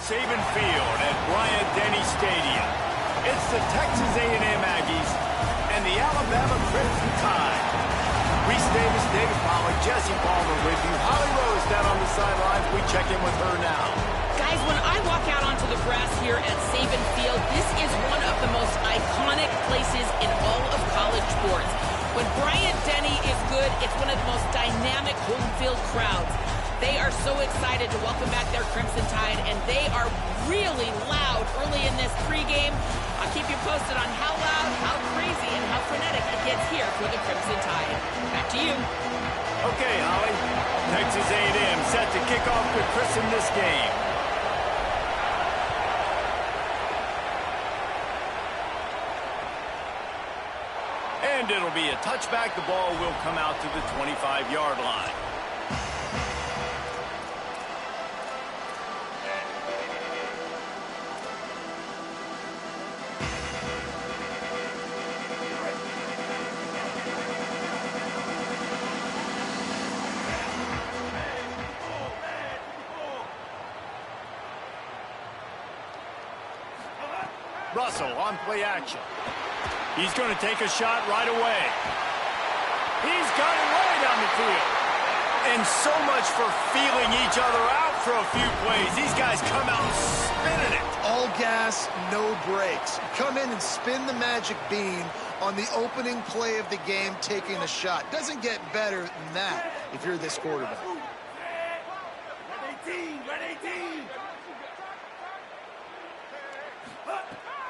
Saban Field at Bryant-Denny Stadium. It's the Texas A&M Aggies and the Alabama Crimson Tide. Reese Davis, David Pollack, Jesse Palmer with you. Holly Rose down on the sidelines. We check in with her now. Guys, when I walk out onto the grass here at Saban Field, this is one of the most iconic places in all of college sports. When Bryant-Denny is good, it's one of the most dynamic home field crowds. They are so excited to welcome back their Crimson Tide, and they are really loud early in this pregame. I'll keep you posted on how loud, how crazy, and how frenetic it gets here for the Crimson Tide. Back to you. Okay, Holly. Texas A&M set to kick off to christen this game. And it'll be a touchback. The ball will come out to the 25-yard line. Russell on play action. He's going to take a shot right away. He's got it way down the field. And so much for feeling each other out for a few plays. These guys come out spinning it. All gas, no brakes. Come in and spin the magic bean on the opening play of the game, taking a shot. Doesn't get better than that if you're this quarterback.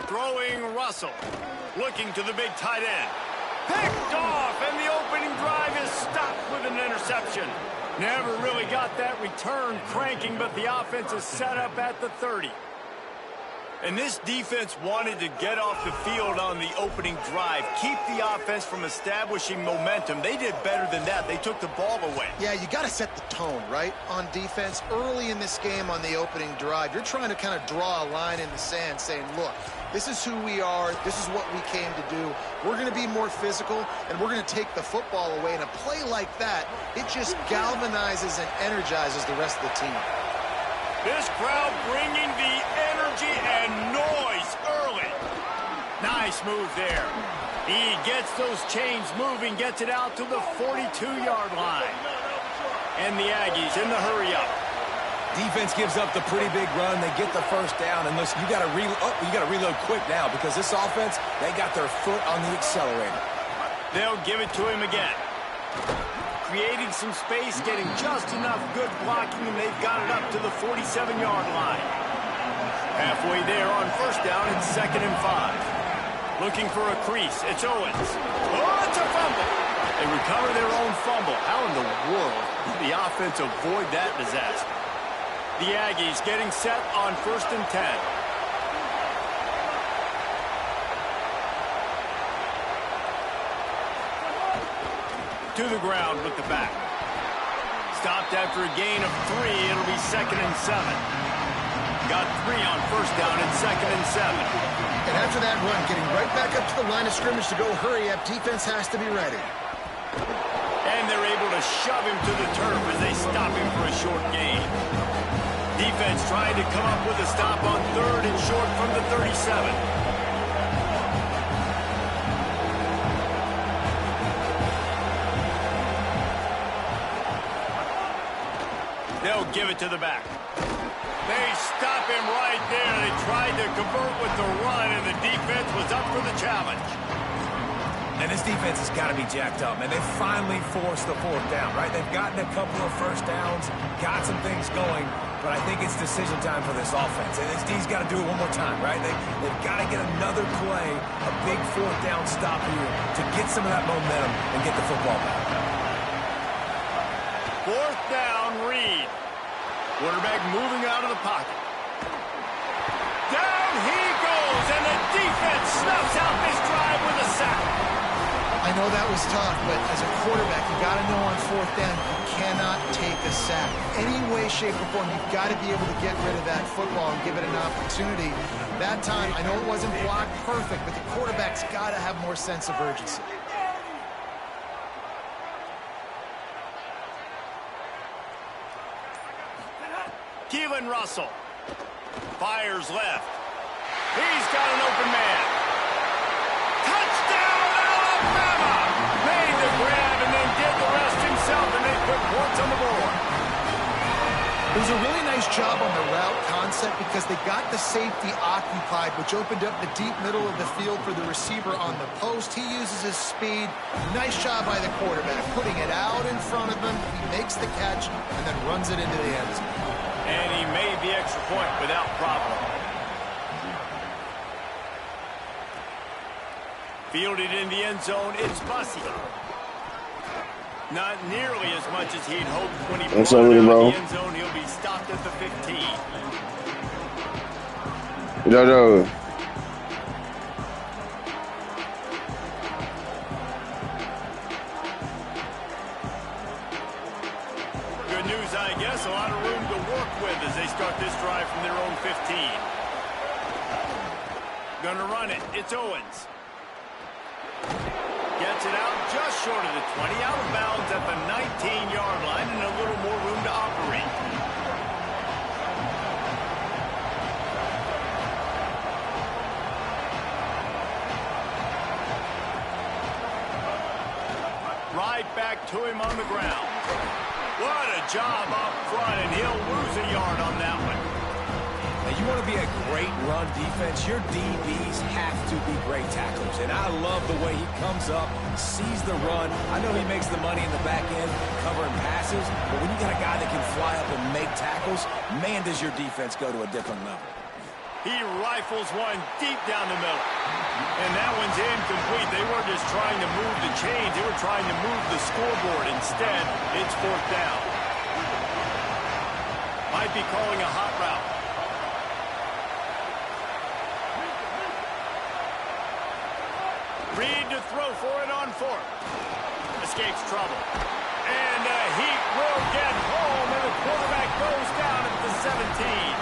Throwing Russell, looking to the big tight end. Picked off, and the opening drive is stopped with an interception. Never really got that return cranking, but the offense is set up at the 30. And this defense wanted to get off the field on the opening drive, keep the offense from establishing momentum. They did better than that. They took the ball away. Yeah, you got to set the tone, right, on defense. Early in this game on the opening drive, you're trying to kind of draw a line in the sand saying, look, this is who we are. This is what we came to do. We're going to be more physical, and we're going to take the football away. And a play like that, it just galvanizes and energizes the rest of the team. This crowd bringing the energy and noise early. Nice move there. He gets those chains moving, gets it out to the 42-yard line. And the Aggies in the hurry-up. Defense gives up the pretty big run. They get the first down. And listen, you got to reload quick now because this offense, they got their foot on the accelerator. They'll give it to him again. Creating some space, getting just enough good blocking, and they've got it up to the 47-yard line. Halfway there on first down, it's 2nd and 5. Looking for a crease, it's Owens. Oh, it's a fumble. They recover their own fumble. How in the world did the offense avoid that disaster? The Aggies getting set on 1st and 10. To the ground with the back. Stopped after a gain of 3. It'll be 2nd and 7. Got 3 on first down and 2nd and 7. And after that run, getting right back up to the line of scrimmage to go hurry up, defense has to be ready. And they're able to shove him to the turf as they stop him for a short gain. Defense trying to come up with a stop on 3rd and short from the 37. They'll give it to the back. They stop him right there. They tried to convert with the run, and the defense was up for the challenge. And this defense has got to be jacked up, man. They finally forced the 4th down, right? They've gotten a couple of first downs, got some things going, but I think it's decision time for this offense. And this D's got to do it one more time, right? They've got to get another play, a big 4th down stop here to get some of that momentum and get the football back. 4th down, Reed. Quarterback moving out of the pocket. Down he goes, and the defense snuffs out this drive with a sack. I know that was tough, but as a quarterback, you got to know on 4th down, you cannot take a sack. Any way, shape, or form, you've got to be able to get rid of that football and give it an opportunity. That time, I know it wasn't blocked perfect, but the quarterback's got to have more sense of urgency. Keelan Russell Fires left. He's got an open man. Touchdown, Alabama! Made the grab and then did the rest himself, and they put points on the board. It was a really nice job on the route concept because they got the safety occupied, which opened up the deep middle of the field for the receiver on the post. He uses his speed. Nice job by the quarterback, putting it out in front of him. He makes the catch and then runs it into the end zone. And he made the extra point without problem. Fielded in the end zone, it's Bussy. Not nearly as much as he'd hoped when he brought it out of the end zone. He'll be stopped at the 15. Yo. Good news, I guess. A lot of room to work with as they start this drive from their own 15. Gonna run it. It's Owens. Gets it out just short of the 20, out of bounds at the 19-yard line, and a little more room to operate. Right back to him on the ground. What a job up front, and he'll lose a yard on that one. Now, you want to be a great run defense, your DBs have to be great tacklers. And I love the way he comes up, sees the run. I know he makes the money in the back end covering passes, but when you got a guy that can fly up and make tackles, man, does your defense go to a different level. He rifles one deep down the middle. And that one's incomplete. They weren't just trying to move the chains. They were trying to move the scoreboard. Instead, it's 4th down. Might be calling a hot route. Reed to throw for it on 4th. Escapes trouble. And he will get home, and the quarterback goes down at the 17.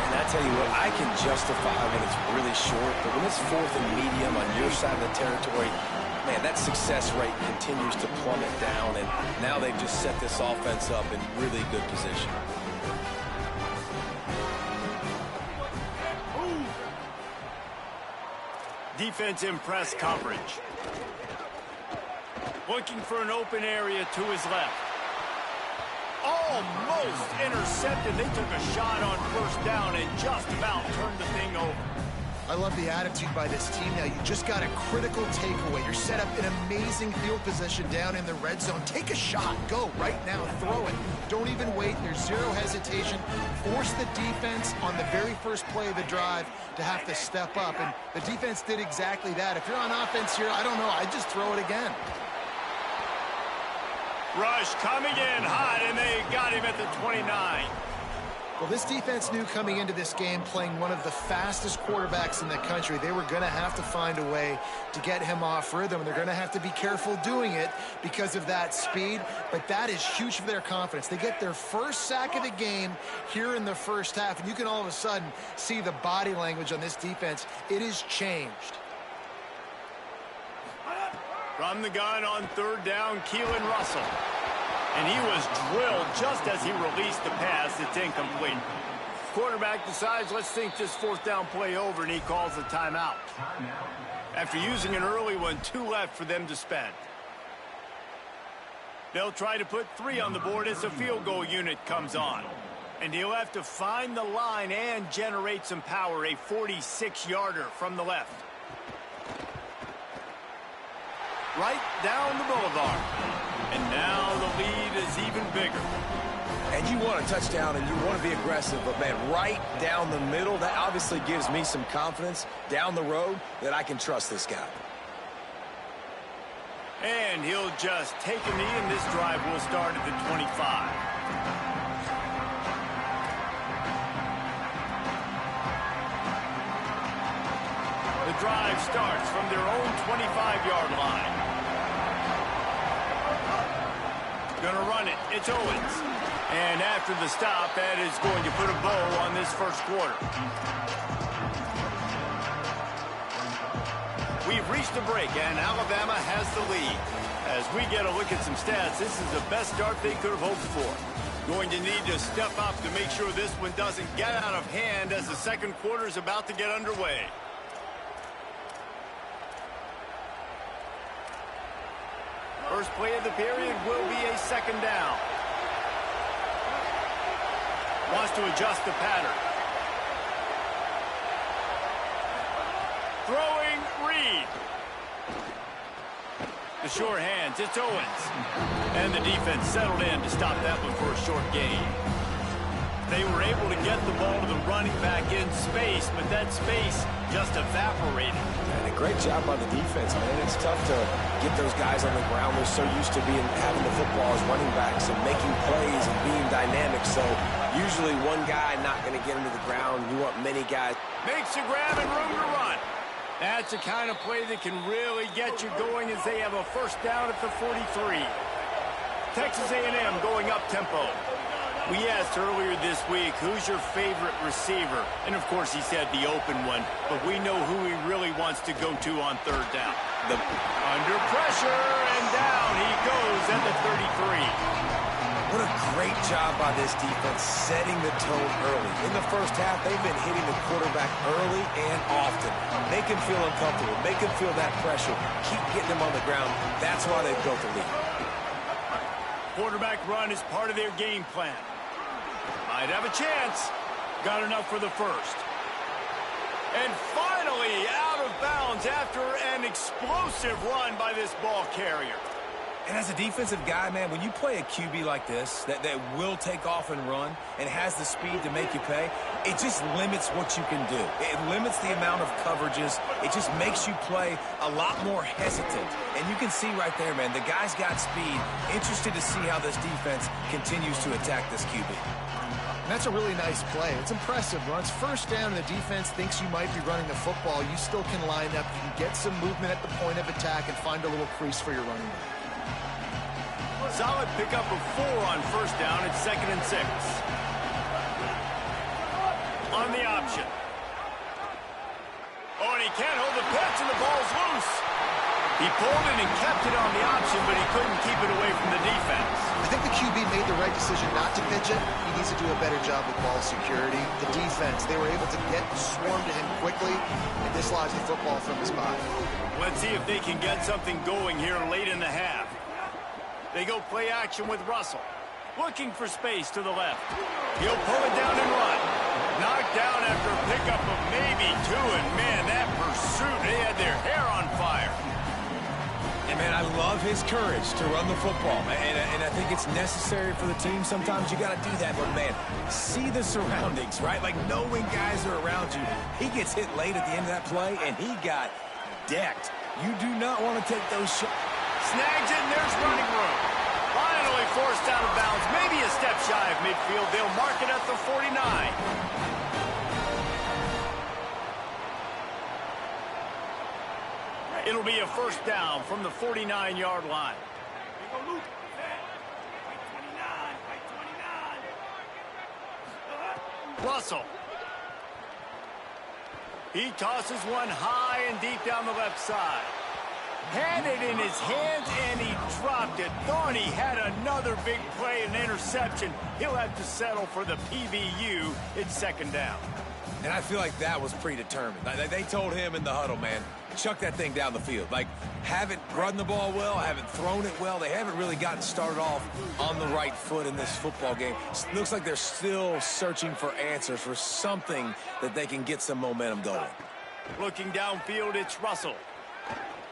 And I tell you what, I can justify when it's really short, but when it's 4th and medium on your side of the territory, man, that success rate continues to plummet down, and now they've just set this offense up in really good position. Defense in press coverage. Looking for an open area to his left. Almost intercepted. They took a shot on 1st down and just about turned the thing over. I love the attitude by this team now. You just got a critical takeaway. You're set up in amazing field position down in the red zone. Take a shot. Go right now. Throw it. Don't even wait. There's zero hesitation. Force the defense on the very first play of the drive to have to step up. And the defense did exactly that. If you're on offense here, I don't know. I'd just throw it again. Rush coming in hot, and they got him at the 29. Well, this defense knew coming into this game, playing one of the fastest quarterbacks in the country, they were going to have to find a way to get him off rhythm. They're going to have to be careful doing it because of that speed, but that is huge for their confidence. They get their first sack of the game here in the first half, and you can all of a sudden see the body language on this defense. It has changed. From the gun on 3rd down, Keelan Russell. And he was drilled just as he released the pass. It's incomplete. Quarterback decides, let's think this 4th down play over, and he calls a timeout. After using an early one, 2 left for them to spend. They'll try to put 3 on the board as the field goal unit comes on. And he'll have to find the line and generate some power, a 46-yarder from the left. Right down the boulevard. And now the lead is even bigger. And you want a touchdown and you want to be aggressive, but man, right down the middle, that obviously gives me some confidence down the road that I can trust this guy. And he'll just take a knee, and this drive will start at the 25. The drive starts from their own 25-yard line. Gonna run it. It's Owens. And after the stop, that is going to put a bow on this first quarter. We've reached the break, and Alabama has the lead. As we get a look at some stats, this is the best start they could have hoped for. Going to need to step up to make sure this one doesn't get out of hand as the second quarter is about to get underway. First play of the period will be a second down. Wants to adjust the pattern. Throwing Reed. The short hands, it's Owens. And the defense settled in to stop that one for a short gain. They were able to get the ball to the running back in space, but that space just evaporated. And a great job by the defense, man. It's tough to get those guys on the ground. They're so used to having the football as running backs and making plays and being dynamic. So usually one guy not going to get into the ground. You want many guys. Makes a grab and room to run. That's the kind of play that can really get you going as they have a first down at the 43. Texas A&M going up tempo. We asked earlier this week, who's your favorite receiver? And of course he said the open one, but we know who he really wants to go to on third down. Under pressure, and down he goes at the 33. What a great job by this defense setting the tone early. In the first half, they've been hitting the quarterback early and often. Make him feel uncomfortable. Make him feel that pressure. Keep getting him on the ground. That's why they've built the lead. Quarterback run is part of their game plan. Might have a chance. Got enough for the first. And finally out of bounds after an explosive run by this ball carrier. And as a defensive guy, man, when you play a QB like this, that will take off and run and has the speed to make you pay, it just limits what you can do. It limits the amount of coverages. It just makes you play a lot more hesitant. And you can see right there, man, the guy's got speed. Interested to see how this defense continues to attack this QB. And that's a really nice play. It's impressive. Runs first down and the defense thinks you might be running the football. You still can line up. You can get some movement at the point of attack and find a little crease for your running back. Solid pickup of 4 on first down. It's 2nd and 6. On the option. Oh, and he can't hold the pitch, and the ball's loose. He pulled it and kept it on the option, but he couldn't keep it away from the defense. I think the QB made the right decision not to pitch it. He needs to do a better job with ball security. The defense, they were able to get swarm to him quickly and dislodge the football from his body. Let's see if they can get something going here late in the half. They go play action with Russell. Looking for space to the left. He'll pull it down and run. Knocked down after a pickup of maybe 2, and man, that pursuit, they had their hair on fire. And man, I love his courage to run the football, and I think it's necessary for the team. Sometimes you got to do that, but man, see the surroundings, right? Like knowing guys are around you. He gets hit late at the end of that play, and he got decked. You do not want to take those shots. Snags it, and there's running room. Finally forced out of bounds, maybe a step shy of midfield. They'll mark it at the 49. It'll be a first down from the 49-yard line. Russell. He tosses one high and deep down the left side. Had it in his hands, and he dropped it. Thought he had another big play, an interception. He'll have to settle for the PBU. It's 2nd down. And I feel like that was predetermined. They told him in the huddle, man, chuck that thing down the field. Like, haven't run the ball well, haven't thrown it well. They haven't really gotten started off on the right foot in this football game. It looks like they're still searching for answers, for something that they can get some momentum going. Looking downfield, it's Russell.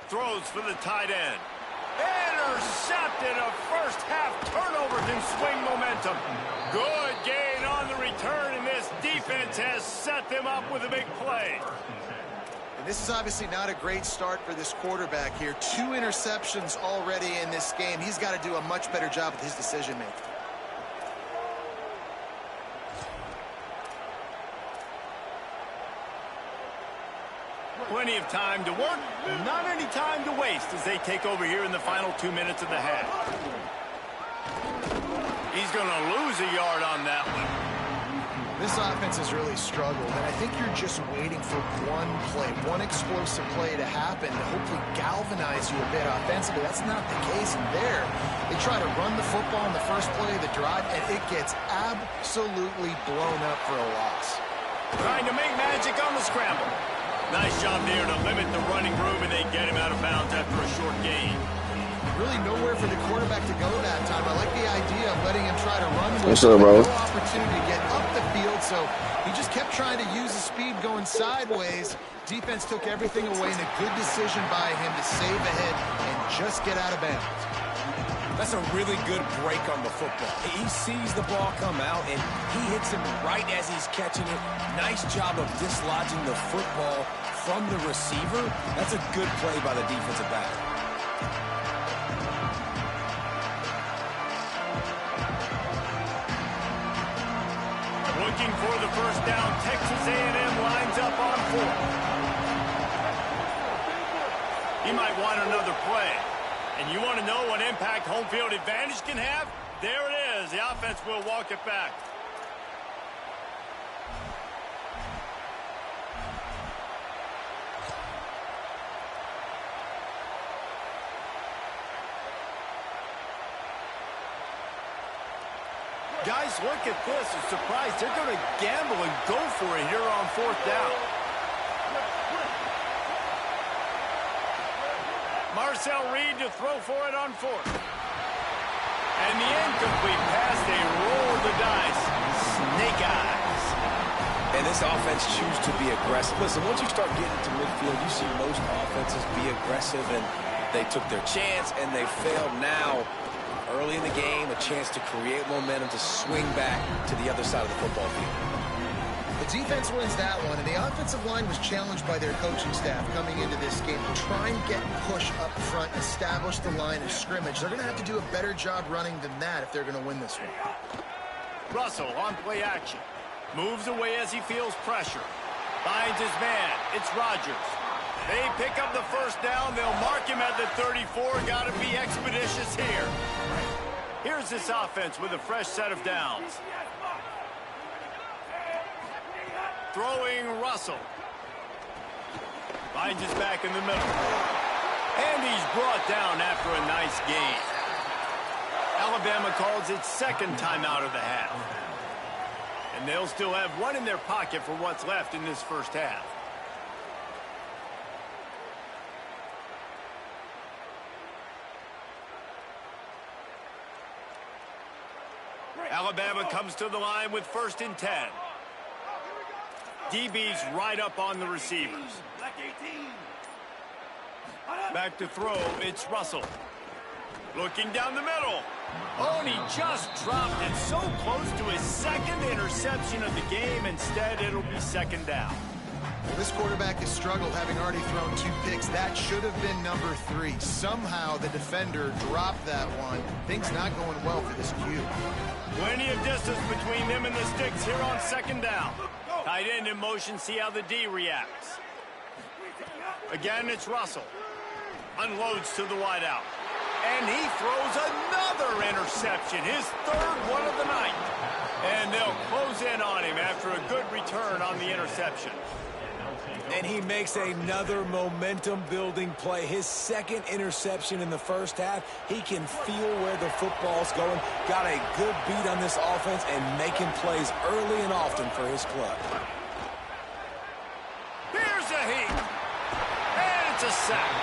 Throws for the tight end. Intercepted. A first half turnover can swing momentum. Good gain on the return, and this defense has set them up with a big play. And this is obviously not a great start for this quarterback here. 2 interceptions already in this game. He's got to do a much better job with his decision-making. Plenty of time to work, not any time to waste as they take over here in the final 2 minutes of the half. He's going to lose a yard on that one. This offense has really struggled, and I think you're just waiting for one play, one explosive play to happen to hopefully galvanize you a bit offensively. That's not the case in there. They try to run the football in the first play of the drive, and it gets absolutely blown up for a loss. Trying to make magic on the scramble. Nice job there to limit the running room, and they get him out of bounds after a short gain. Really nowhere for the quarterback to go that time. I like the idea of letting him try to run. What's up, bro? No opportunity to get up the field, so he just kept trying to use the speed going sideways. Defense took everything away, and a good decision by him to save ahead and just get out of bounds. That's a really good break on the football. He sees the ball come out, and he hits him right as he's catching it. Nice job of dislodging the football from the receiver. That's a good play by the defensive back. Looking for the first down, Texas A&M lines up on 4th. He might want another play. And you want to know what impact home field advantage can have? There it is. The offense will walk it back. Guys, look at this. I'm surprised they're going to gamble and go for it here on 4th down. Marcel Reed to throw for it on 4th. And the incomplete pass, they roll the dice. Snake eyes. And this offense chooses to be aggressive. Listen, once you start getting to midfield, you see most offenses be aggressive, and they took their chance, and they failed now. Early in the game, a chance to create momentum to swing back to the other side of the football field. The defense wins that one, and the offensive line was challenged by their coaching staff coming into this game to try and get push up front, establish the line of scrimmage. They're going to have to do a better job running than that if they're going to win this one. Russell on play action. Moves away as he feels pressure. Finds his man. It's Rodgers. They pick up the first down. They'll mark him at the 34. Got to be expeditious here. Here's this offense with a fresh set of downs. Throwing Russell. Finds his back in the middle. And he's brought down after a nice gain. Alabama calls its second timeout of the half. And they'll still have one in their pocket for what's left in this first half. Alabama comes to the line with 1st and 10. DB's right up on the receivers. Back to throw, it's Russell. Looking down the middle. Oh, and he just dropped it so close to his second interception of the game. Instead, it'll be 2nd down. Well, this quarterback has struggled, having already thrown 2 picks. That should have been number 3. Somehow the defender dropped that one. Things not going well for this Q. Plenty of distance between them and the sticks here on 2nd down. Tight end in motion, see how the D reacts. Again, it's Russell. Unloads to the wideout. And he throws another interception, his 3rd one of the night. And they'll close in on him after a good return on the interception. And he makes another momentum-building play. His 2nd interception in the first half. He can feel where the football's going. Got a good beat on this offense and making plays early and often for his club. Here's a heat. And it's a sack.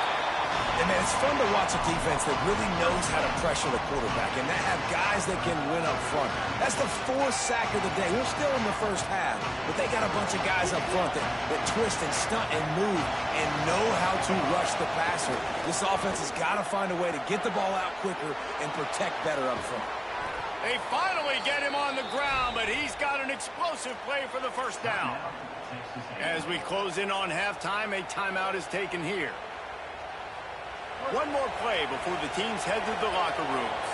And, man, it's fun to watch a defense that really knows how to pressure the quarterback and that have guys that can win up front. That's the 4th sack of the day. We're still in the first half, but they got a bunch of guys up front that twist and stunt and move and know how to rush the passer. This offense has got to find a way to get the ball out quicker and protect better up front. They finally get him on the ground, but he's got an explosive play for the first down. As we close in on halftime, a timeout is taken here. One more play before the teams head to the locker rooms.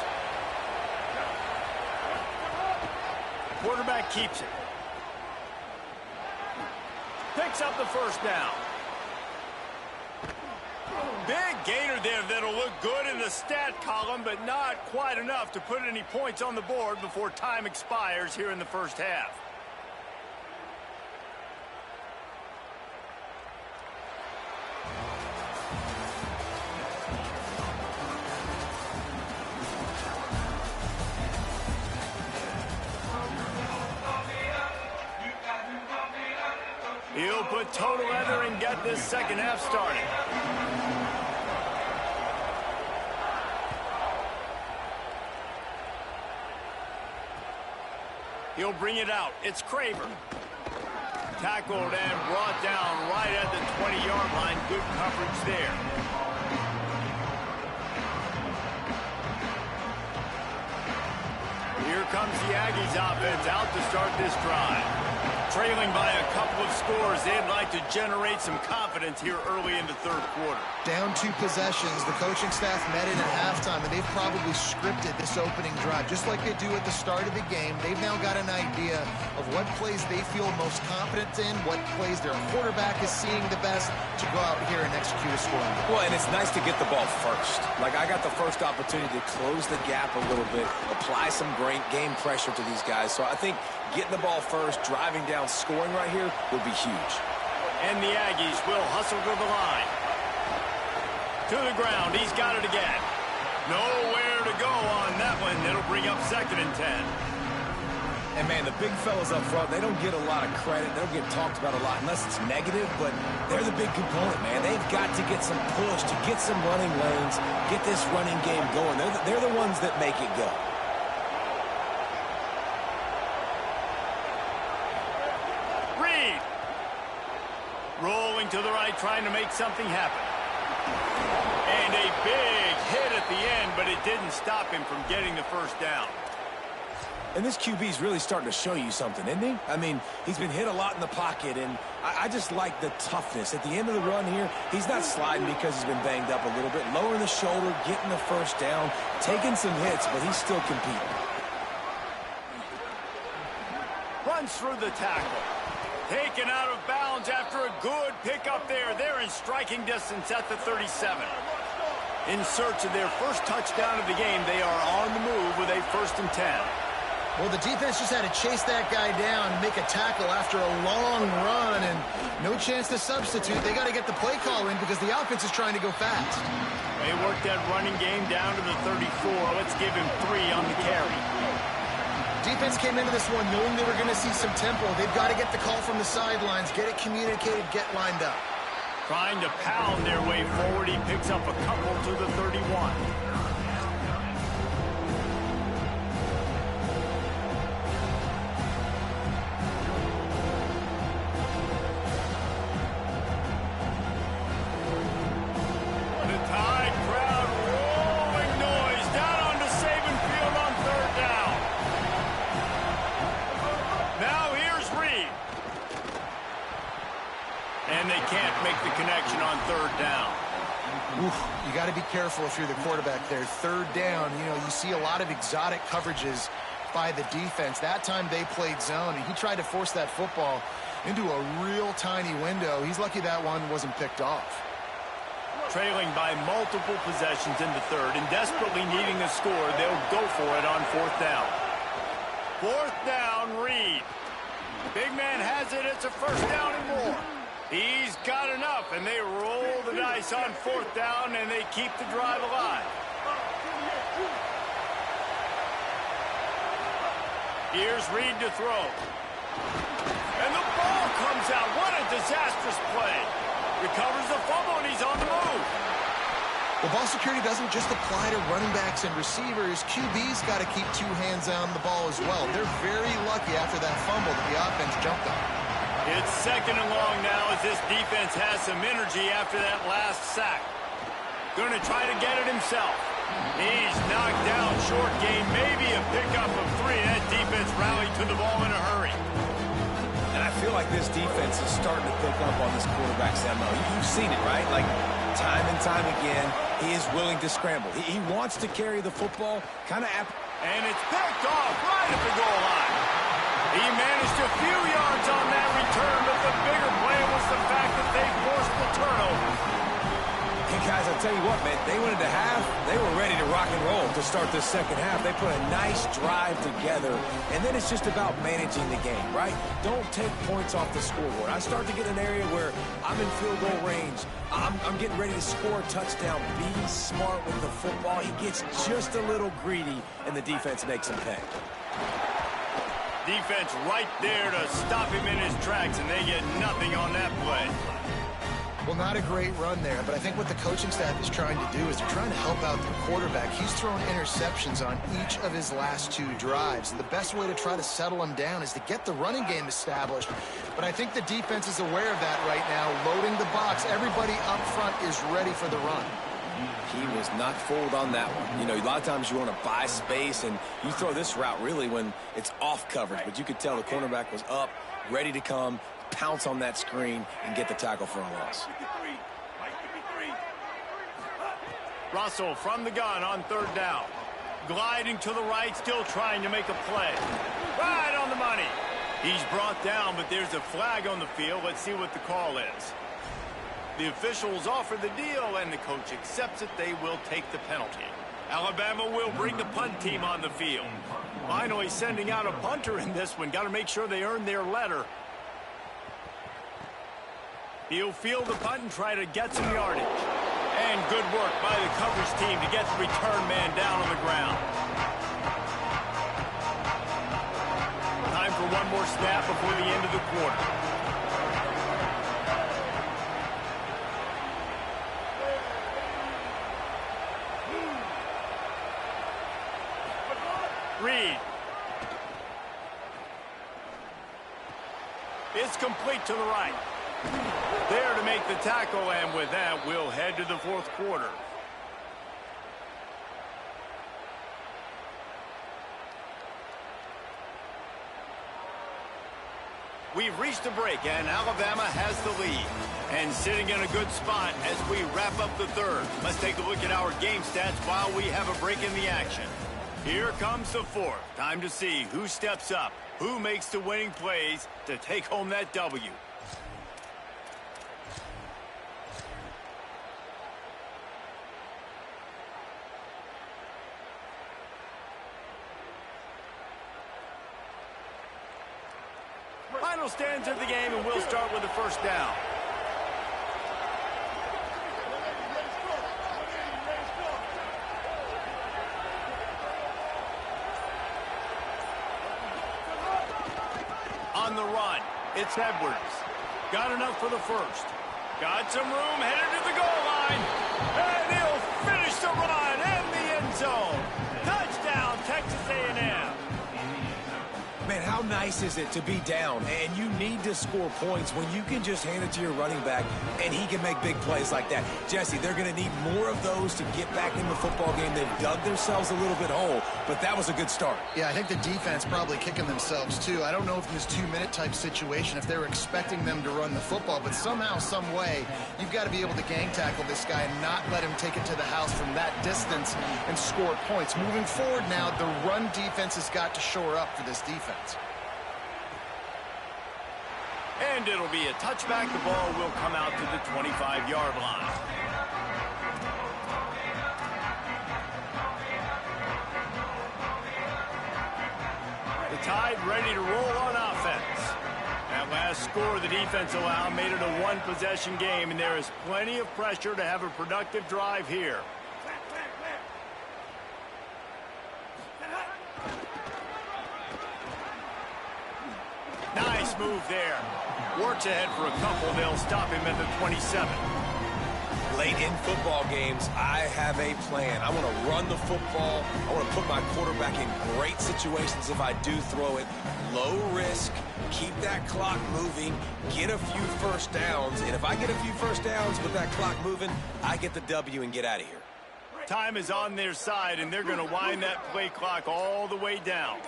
Quarterback keeps it. Picks up the first down. Big gainer there that'll look good in the stat column, but not quite enough to put any points on the board before time expires here in the first half. He'll put total leather and get this second half started. He'll bring it out. It's Kramer. Tackled and brought down right at the 20-yard line. Good coverage there. Here comes the Aggies offense out to start this drive. Trailing by a couple of scores, they'd like to generate some confidence here early in the third quarter. Down 2 possessions, the coaching staff met in at halftime, and they've probably scripted this opening drive. Just like they do at the start of the game, they've now got an idea of what plays they feel most confident in, what plays their quarterback is seeing the best to go out here and execute a scoring goal. Well, and it's nice to get the ball first. Like, I got the first opportunity to close the gap a little bit, apply some great game pressure to these guys. So I think getting the ball first, driving down, scoring right here would be huge. And the Aggies will hustle to the line. To the ground. He's got it again. Nowhere to go on that one. It'll bring up 2nd and 10. And, man, the big fellas up front, they don't get a lot of credit. They don't get talked about a lot unless it's negative, but they're the big component, man. They've got to get some push, to get some running lanes, get this running game going. They're the ones that make it go. Rolling to the right, trying to make something happen. And a big hit at the end, but it didn't stop him from getting the first down. And this QB's really starting to show you something, isn't he? I mean, he's been hit a lot in the pocket, and I just like the toughness. At the end of the run here, he's not sliding because he's been banged up a little bit. Lowering the shoulder, getting the first down, taking some hits, but he's still competing. Runs through the tackle. Taken out of bounds after a good pickup there. They're in striking distance at the 37. In search of their first touchdown of the game, they are on the move with a 1st and 10. Well, the defense just had to chase that guy down and make a tackle after a long run, and no chance to substitute. They got to get the play call in because the offense is trying to go fast. They worked that running game down to the 34. Let's give him 3 on the carry. Defense came into this one knowing they were going to see some tempo. They've got to get the call from the sidelines, get it communicated, get lined up. Trying to pound their way forward. He picks up a couple to the 31. You got to be careful if you're the quarterback there. 3rd down, you know, you see a lot of exotic coverages by the defense. That time they played zone, and he tried to force that football into a real tiny window. He's lucky that one wasn't picked off. Trailing by multiple possessions in the 3rd and desperately needing a score, they'll go for it on 4th down. 4th down, Reed. Big man has it. It's a 1st down and more. He's got enough, and they roll the dice on 4th down, and they keep the drive alive. Here's Reed to throw. And the ball comes out. What a disastrous play. Recovers the fumble, and he's on the move. Well, ball security doesn't just apply to running backs and receivers. QB's got to keep 2 hands on the ball as well. They're very lucky after that fumble that the offense jumped on. It's 2nd and long now as this defense has some energy after that last sack. Going to try to get it himself. He's knocked down short game, maybe a pickup of 3. That defense rallied to the ball in a hurry. And I feel like this defense is starting to pick up on this quarterback's MO. You've seen it, right? Like, time and time again, he is willing to scramble. He wants to carry the football, kind of... And it's picked off right at the goal line. He managed a few yards on that return, but the bigger play was the fact that they forced the turnover. Hey, guys, I'll tell you what, man, they went into half. They were ready to rock and roll to start the second half. They put a nice drive together, and then it's just about managing the game, right? Don't take points off the scoreboard. I start to get an area where I'm in field goal range. I'm getting ready to score a touchdown. Be smart with the football. He gets just a little greedy, and the defense makes him pay. Defense right there to stop him in his tracks, and they get nothing on that play. Well, not a great run there, but I think what the coaching staff is trying to do is they're trying to help out the quarterback. He's thrown interceptions on each of his last 2 drives, and the best way to try to settle him down is to get the running game established. But I think the defense is aware of that right now, loading the box. Everybody up front is ready for the run. He was not fooled on that one. You know, a lot of times you want to buy space, and you throw this route really when it's off coverage, but you could tell the cornerback was up, ready to come, pounce on that screen, and get the tackle for a loss. Russell from the gun on 3rd down. Gliding to the right, still trying to make a play. Right on the money. He's brought down, but there's a flag on the field. Let's see what the call is. The officials offer the deal, and the coach accepts it. They will take the penalty. Alabama will bring the punt team on the field. Finally sending out a punter in this one. Got to make sure they earn their letter. He'll field the punt and try to get some yardage. And good work by the coverage team to get the return man down on the ground. Time for one more snap before the end of the quarter. Reed. It's complete to the right. There to make the tackle, and with that, we'll head to the 4th quarter. We've reached a break, and Alabama has the lead. And sitting in a good spot as we wrap up the 3rd. Let's take a look at our game stats while we have a break in the action. Here comes the 4th. Time to see who steps up, who makes the winning plays to take home that W. Final stands of the game, and we'll start with the 1st down. On the run, it's Edwards. Got enough for the 1st. Got some room, headed to the goal line. And he'll finish the run in the end zone. Touchdown, Texas A&M. Man, how nice is it to be down, and you need to score points when you can just hand it to your running back, and he can make big plays like that. Jesse, they're going to need more of those to get back in the football game. They've dug themselves a little bit whole, but that was a good start. Yeah, I think the defense probably kicking themselves, too. I don't know if in this 2-minute type situation, if they were expecting them to run the football, but somehow, some way, you've got to be able to gang tackle this guy and not let him take it to the house from that distance and score points. Moving forward now, the run defense has got to shore up for this defense. And it'll be a touchback. The ball will come out to the 25-yard line. The Tide ready to roll on offense. That last score the defense allowed made it a one-possession game, and there is plenty of pressure to have a productive drive here. Nice move there. Works ahead for a couple. They'll stop him at the 27. Late in football games, I have a plan. I want to run the football. I want to put my quarterback in great situations if I do throw it. Low risk, keep that clock moving, get a few first downs. And if I get a few first downs with that clock moving, I get the W and get out of here. Time is on their side, and they're going to wind that play clock all the way down.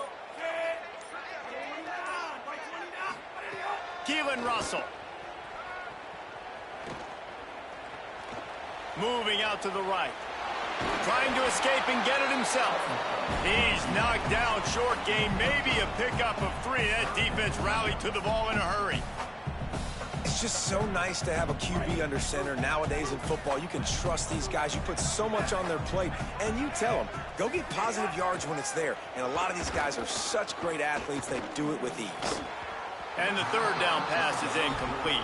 Keelan Russell. Moving out to the right. Trying to escape and get it himself. He's knocked down short gain. Maybe a pickup of 3. That defense rallied to the ball in a hurry. It's just so nice to have a QB under center. Nowadays in football, you can trust these guys. You put so much on their plate, and you tell them, go get positive yards when it's there. And a lot of these guys are such great athletes, they do it with ease. And the 3rd down pass is incomplete.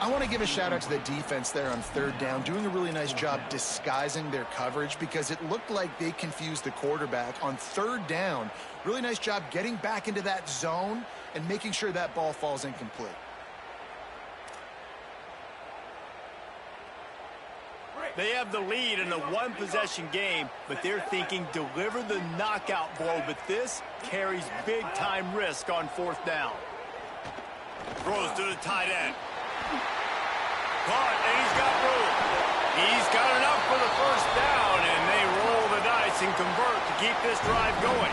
I want to give a shout out to the defense there on third down, doing a really nice job disguising their coverage because it looked like they confused the quarterback on third down. Really nice job getting back into that zone and making sure that ball falls incomplete. They have the lead in a one-possession game, but they're thinking deliver the knockout blow, but this carries big-time risk on fourth down. Throws to the tight end. Caught, and he's got room. He's got enough for the first down, and they roll the dice and convert to keep this drive going.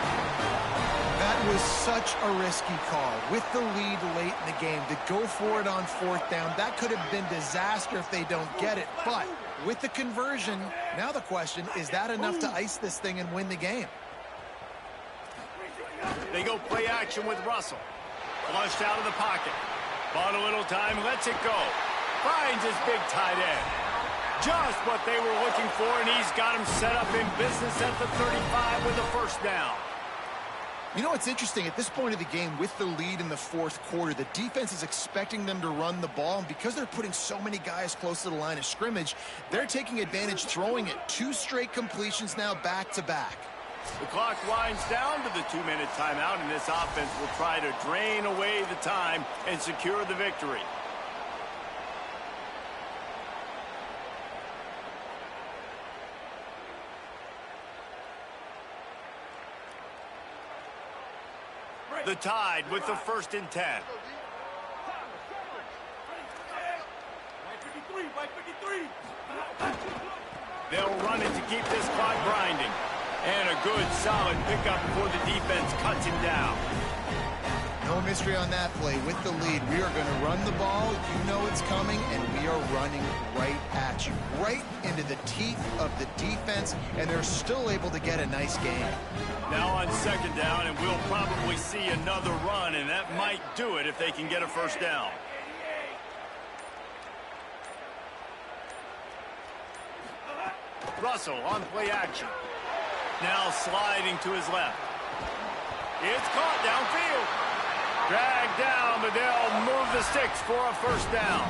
That was such a risky call. With the lead late in the game, to go for it on fourth down, that could have been disaster if they don't get it. But with the conversion, now the question, is that enough to ice this thing and win the game? They go play action with Russell. Flushed out of the pocket. Bought a little time, lets it go. Finds his big tight end. Just what they were looking for, and he's got him set up in business at the 35 with a first down. You know, it's interesting. At this point of the game, with the lead in the fourth quarter, the defense is expecting them to run the ball. And because they're putting so many guys close to the line of scrimmage, they're taking advantage, throwing it 2 straight completions now back-to-back. The clock winds down to the 2-minute timeout, and this offense will try to drain away the time and secure the victory. The Tide with the 1st and 10. They'll run it to keep this clock grinding. And a good, solid pickup before the defense cuts him down. No mystery on that play. With the lead, we are going to run the ball. You know it's coming, and we are running right at you. Right into the teeth of the defense, and they're still able to get a nice game. Now on 2nd down, and we'll probably see another run, and that might do it if they can get a first down. Russell on play action. Now sliding to his left. It's caught downfield. Dragged down, but they'll move the sticks for a first down.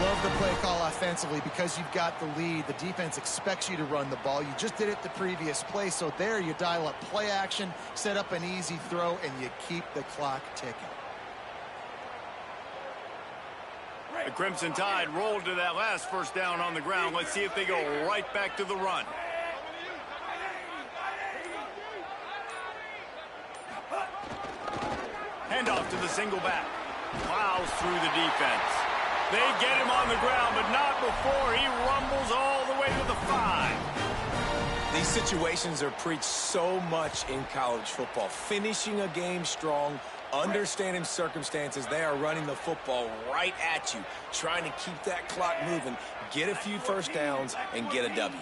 Love the play call offensively because you've got the lead. The defense expects you to run the ball. You just did it the previous play, so there you dial up play action, set up an easy throw, and you keep the clock ticking. The Crimson Tide rolled to that last first down on the ground. Let's see if they go right back to the run. Handoff to the single back. Plows through the defense. They get him on the ground, but not before he rumbles all the way to the 5. These situations are preached so much in college football. Finishing a game strong, understanding circumstances. They are running the football right at you, trying to keep that clock moving, get a few first downs, and get a W.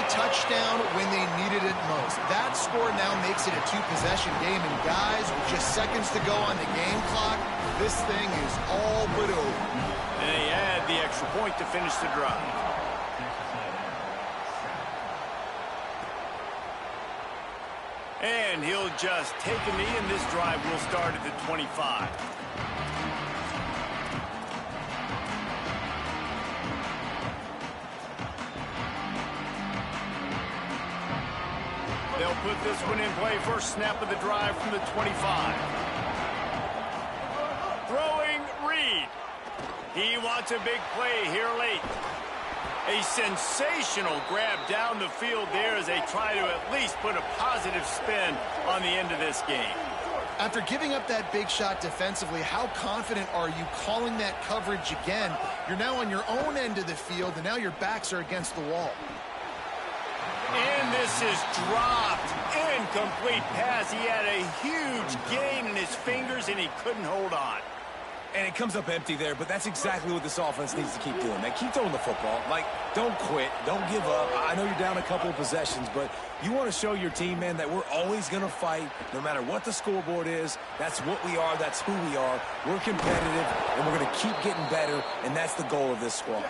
Touchdown when they needed it most. That score now makes it a 2-possession game, and guys, with just seconds to go on the game clock, this thing is all but over. And they add the extra point to finish the drive. And he'll just take a knee, and this drive will start at the 25. They'll put this one in play. First snap of the drive from the 25. Throwing Reed. He wants a big play here late. A sensational grab down the field there as they try to at least put a positive spin on the end of this game. After giving up that big shot defensively, how confident are you calling that coverage again? You're now on your own end of the field, and now your backs are against the wall. And this is dropped. Incomplete pass. He had a huge gain in his fingers, and he couldn't hold on. And it comes up empty there, but that's exactly what this offense needs to keep doing. They keep throwing the football. Like, don't quit. Don't give up. I know you're down a couple of possessions, but you want to show your team, man, that we're always going to fight no matter what the scoreboard is. That's what we are. That's who we are. We're competitive, and we're going to keep getting better, and that's the goal of this squad.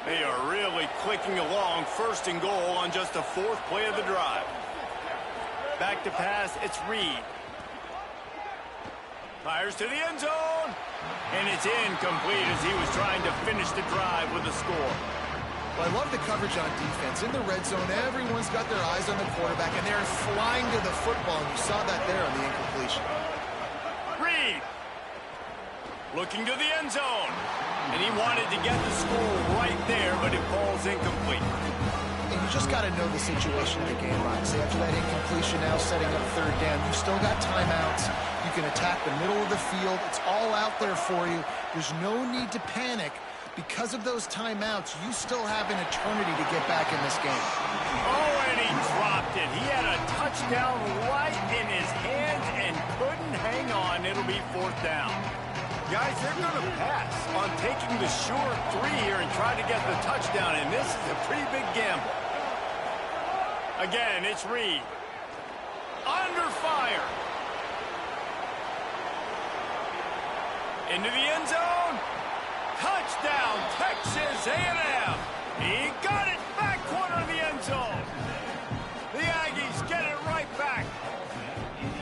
They are really clicking along, 1st and goal on just the 4th play of the drive. Back to pass, it's Reed. Fires to the end zone. And it's incomplete as he was trying to finish the drive with a score. Well, I love the coverage on defense. In the red zone, everyone's got their eyes on the quarterback, and they're flying to the football, and you saw that there on the incompletion. Reed. Looking to the end zone. And he wanted to get the score right there, but it falls incomplete. And you just got to know the situation of the game, Roxy. After that incompletion now setting up 3rd down, you still got timeouts. You can attack the middle of the field. It's all out there for you. There's no need to panic. Because of those timeouts, you still have an eternity to get back in this game. Oh, and he dropped it. He had a touchdown right in his hands and couldn't hang on. It'll be 4th down. Guys, they're going to pass on taking the sure 3 here and try to get the touchdown, and this is a pretty big gamble. Again, it's Reed. Under fire. Into the end zone. Touchdown, Texas A&M. He got it back corner of the end zone. The Aggies get it right back.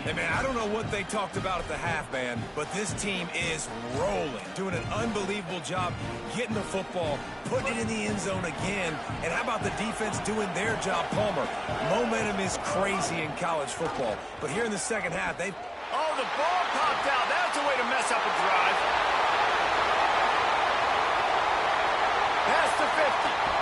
Hey, man, I don't know what they talked about at the half, man, but this team is rolling, doing an unbelievable job getting the football, putting it in the end zone again. And how about the defense doing their job, Palmer? Momentum is crazy in college football, but here in the second half, they... Oh, the ball popped out. That's a way to mess up a drive. Past the 50.